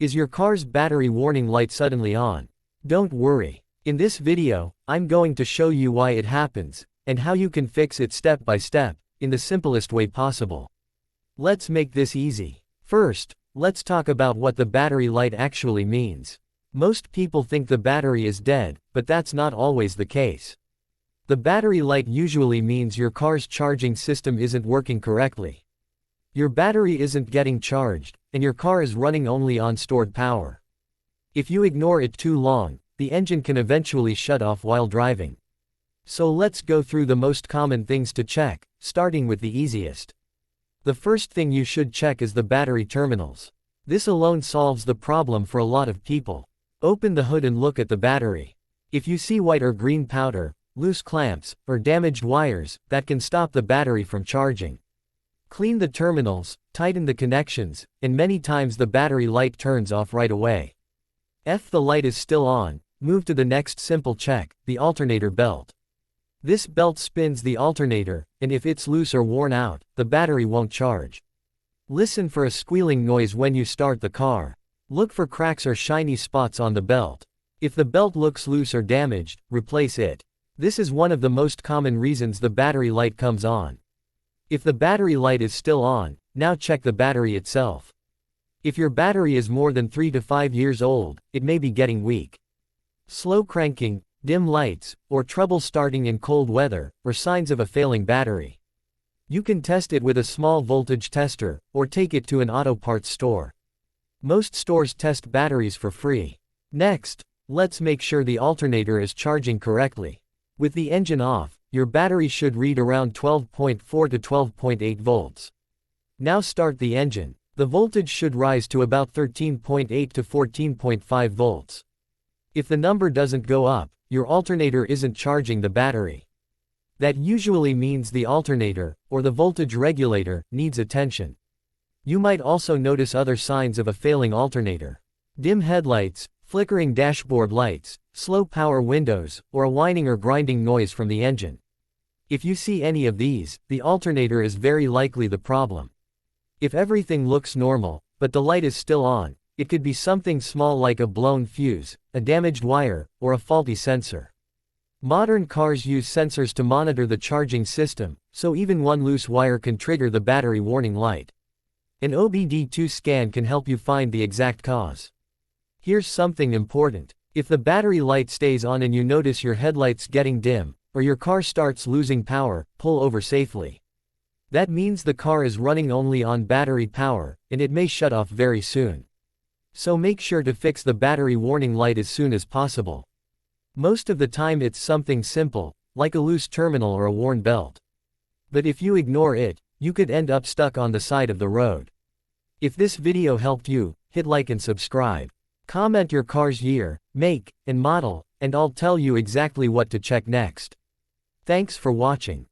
Is your car's battery warning light suddenly on? Don't worry. In this video, I'm going to show you why it happens, and how you can fix it step by step, in the simplest way possible. Let's make this easy. First, let's talk about what the battery light actually means. Most people think the battery is dead, but that's not always the case. The battery light usually means your car's charging system isn't working correctly. Your battery isn't getting charged, and your car is running only on stored power. If you ignore it too long, the engine can eventually shut off while driving. So let's go through the most common things to check, starting with the easiest. The first thing you should check is the battery terminals. This alone solves the problem for a lot of people. Open the hood and look at the battery. If you see white or green powder, loose clamps, or damaged wires, that can stop the battery from charging. Clean the terminals, tighten the connections, and many times the battery light turns off right away. If the light is still on, move to the next simple check, the alternator belt. This belt spins the alternator, and if it's loose or worn out, the battery won't charge. Listen for a squealing noise when you start the car. Look for cracks or shiny spots on the belt. If the belt looks loose or damaged, replace it. This is one of the most common reasons the battery light comes on. If the battery light is still on, now check the battery itself. If your battery is more than 3 to 5 years old, it may be getting weak. Slow cranking, dim lights, or trouble starting in cold weather, are signs of a failing battery. You can test it with a small voltage tester, or take it to an auto parts store. Most stores test batteries for free. Next, let's make sure the alternator is charging correctly. With the engine off, your battery should read around 12.4 to 12.8 volts. Now start the engine. The voltage should rise to about 13.8 to 14.5 volts. If the number doesn't go up, your alternator isn't charging the battery. That usually means the alternator, or the voltage regulator, needs attention. You might also notice other signs of a failing alternator. Dim headlights, flickering dashboard lights, slow power windows, or a whining or grinding noise from the engine. If you see any of these, the alternator is very likely the problem. If everything looks normal, but the light is still on, it could be something small like a blown fuse, a damaged wire, or a faulty sensor. Modern cars use sensors to monitor the charging system, so even one loose wire can trigger the battery warning light. An OBD2 scan can help you find the exact cause. Here's something important. If the battery light stays on and you notice your headlights getting dim, or your car starts losing power, pull over safely. That means the car is running only on battery power, and it may shut off very soon. So make sure to fix the battery warning light as soon as possible. Most of the time it's something simple, like a loose terminal or a worn belt. But if you ignore it, you could end up stuck on the side of the road. If this video helped you, hit like and subscribe. Comment your car's year, make, and model, and I'll tell you exactly what to check next. Thanks for watching.